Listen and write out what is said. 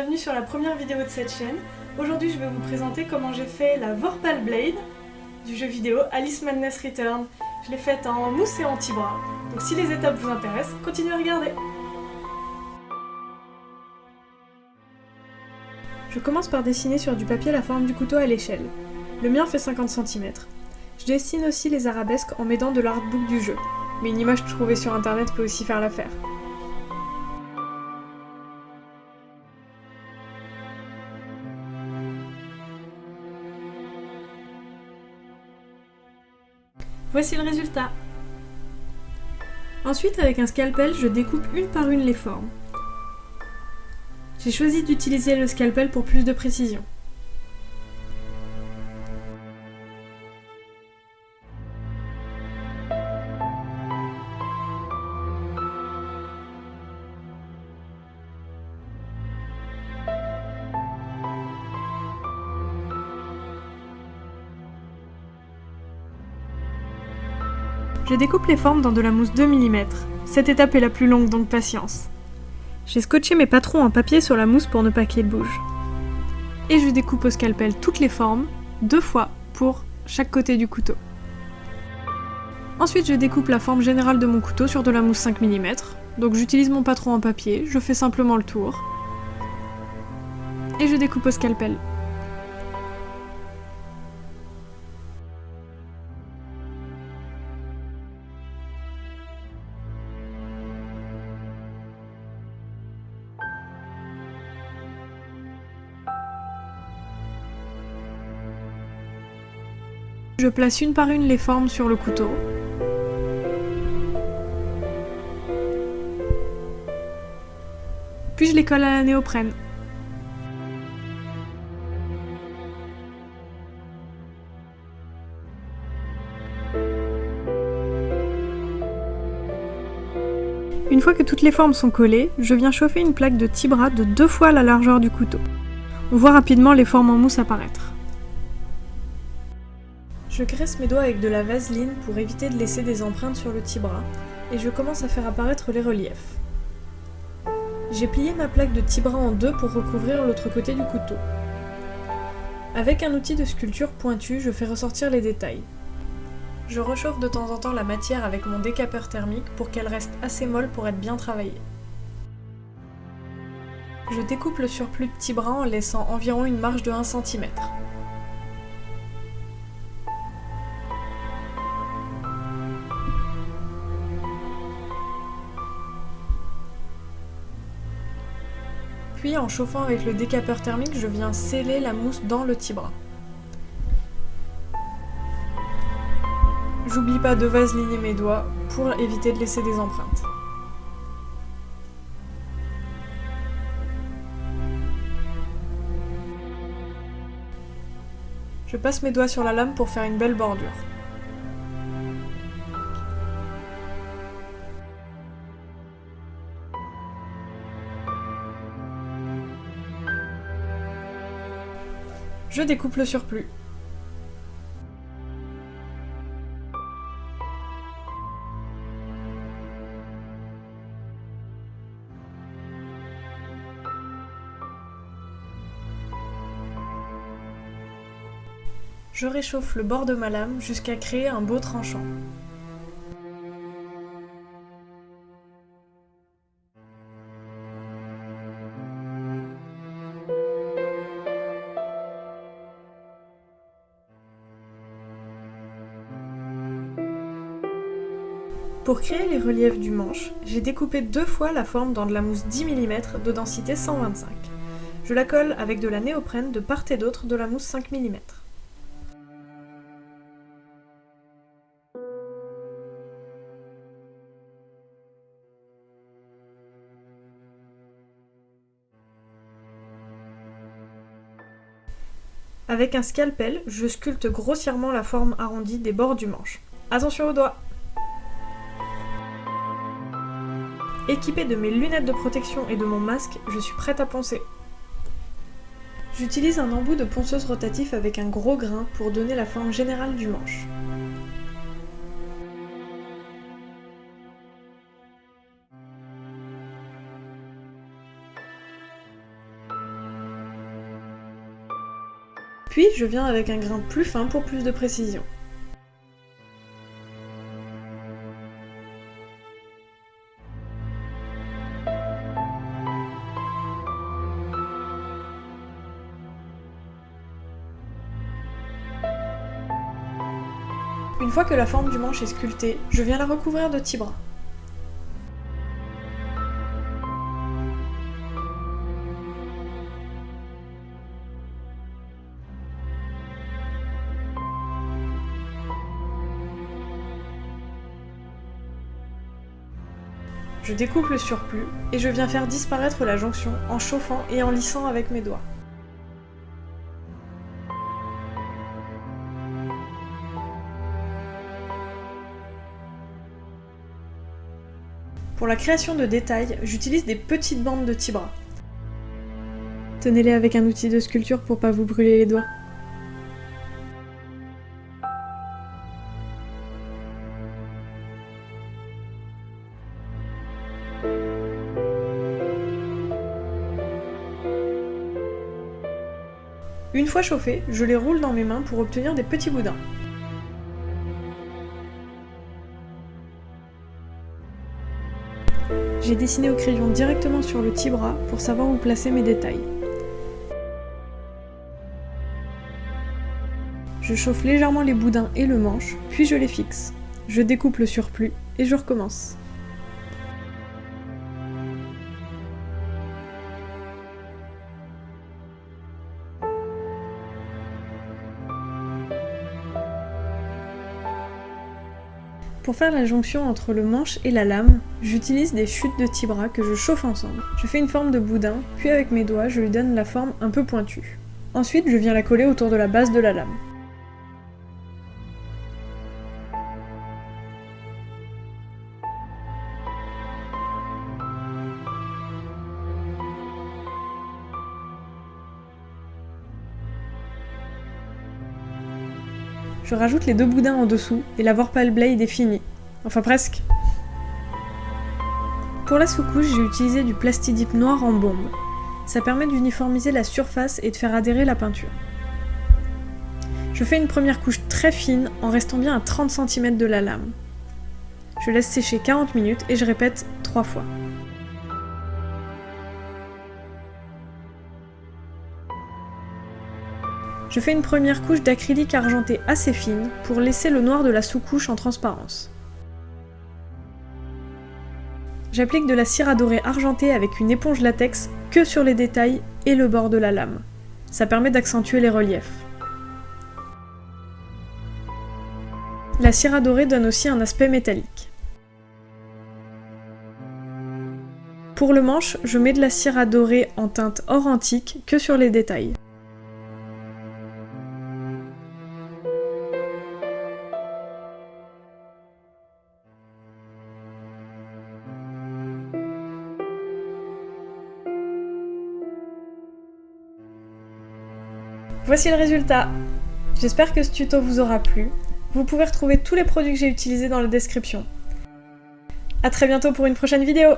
bienvenue sur la première vidéo de cette chaîne. Aujourd'hui je vais vous présenter comment j'ai fait la Vorpal Blade du jeu vidéo Alice Madness Return. Je l'ai faite en mousse et en anti-bras. Donc si les étapes vous intéressent, continuez à regarder. Je commence par dessiner sur du papier la forme du couteau à l'échelle. Le mien fait 50 cm. Je dessine aussi les arabesques en m'aidant de l'artbook du jeu, mais une image trouvée sur internet peut aussi faire l'affaire. Voici le résultat. Ensuite, avec un scalpel, je découpe une par une les formes. J'ai choisi d'utiliser le scalpel pour plus de précision. Je découpe les formes dans de la mousse 2 mm. Cette étape est la plus longue, donc patience. J'ai scotché mes patrons en papier sur la mousse pour ne pas qu'ils bougent. Et je découpe au scalpel toutes les formes, 2 fois pour chaque côté du couteau. Ensuite, je découpe la forme générale de mon couteau sur de la mousse 5 mm. Donc j'utilise mon patron en papier, je fais simplement le tour. Et je découpe au scalpel. Je place une par une les formes sur le couteau. Puis je les colle à la néoprène. Une fois que toutes les formes sont collées, je viens chauffer une plaque de tibra de 2 fois la largeur du couteau. On voit rapidement les formes en mousse apparaître. Je graisse mes doigts avec de la vaseline pour éviter de laisser des empreintes sur le tibra et je commence à faire apparaître les reliefs. J'ai plié ma plaque de tibra en deux pour recouvrir l'autre côté du couteau. Avec un outil de sculpture pointu, je fais ressortir les détails. Je réchauffe de temps en temps la matière avec mon décapeur thermique pour qu'elle reste assez molle pour être bien travaillée. Je découpe le surplus de tibra en laissant environ une marge de 1 cm. Puis, en chauffant avec le décapeur thermique, je viens sceller la mousse dans le tibra. J'oublie pas de vaseliner mes doigts pour éviter de laisser des empreintes. Je passe mes doigts sur la lame pour faire une belle bordure. Je découpe le surplus. Je réchauffe le bord de ma lame jusqu'à créer un beau tranchant. Pour créer les reliefs du manche, j'ai découpé 2 fois la forme dans de la mousse 10 mm de densité 125. Je la colle avec de la néoprène de part et d'autre de la mousse 5 mm. Avec un scalpel, je sculpte grossièrement la forme arrondie des bords du manche. Attention aux doigts! Équipée de mes lunettes de protection et de mon masque, je suis prête à poncer. J'utilise un embout de ponceuse rotatif avec un gros grain pour donner la forme générale du manche. Puis je viens avec un grain plus fin pour plus de précision. Une fois que la forme du manche est sculptée, je viens la recouvrir de tibras. Je découpe le surplus et je viens faire disparaître la jonction en chauffant et en lissant avec mes doigts. Pour la création de détails, j'utilise des petites bandes de tibras. Tenez-les avec un outil de sculpture pour pas vous brûler les doigts. Une fois chauffés, je les roule dans mes mains pour obtenir des petits boudins. J'ai dessiné au crayon directement sur le tibras pour savoir où placer mes détails. Je chauffe légèrement les boudins et le manche, puis je les fixe. Je découpe le surplus et je recommence. Pour faire la jonction entre le manche et la lame, j'utilise des chutes de tibras que je chauffe ensemble. Je fais une forme de boudin, puis avec mes doigts, je lui donne la forme un peu pointue. Ensuite, je viens la coller autour de la base de la lame. Je rajoute les deux boudins en dessous et la Vorpal Blade est finie. Enfin presque. Pour la sous-couche, j'ai utilisé du Plastidip noir en bombe. Ça permet d'uniformiser la surface et de faire adhérer la peinture. Je fais une première couche très fine en restant bien à 30 cm de la lame. Je laisse sécher 40 minutes et je répète 3 fois. Je fais une première couche d'acrylique argenté assez fine pour laisser le noir de la sous-couche en transparence. J'applique de la cire dorée argentée avec une éponge latex que sur les détails et le bord de la lame. Ça permet d'accentuer les reliefs. La cire dorée donne aussi un aspect métallique. Pour le manche, je mets de la cire dorée en teinte or antique que sur les détails. Voici le résultat. J'espère que ce tuto vous aura plu. Vous pouvez retrouver tous les produits que j'ai utilisés dans la description. A très bientôt pour une prochaine vidéo.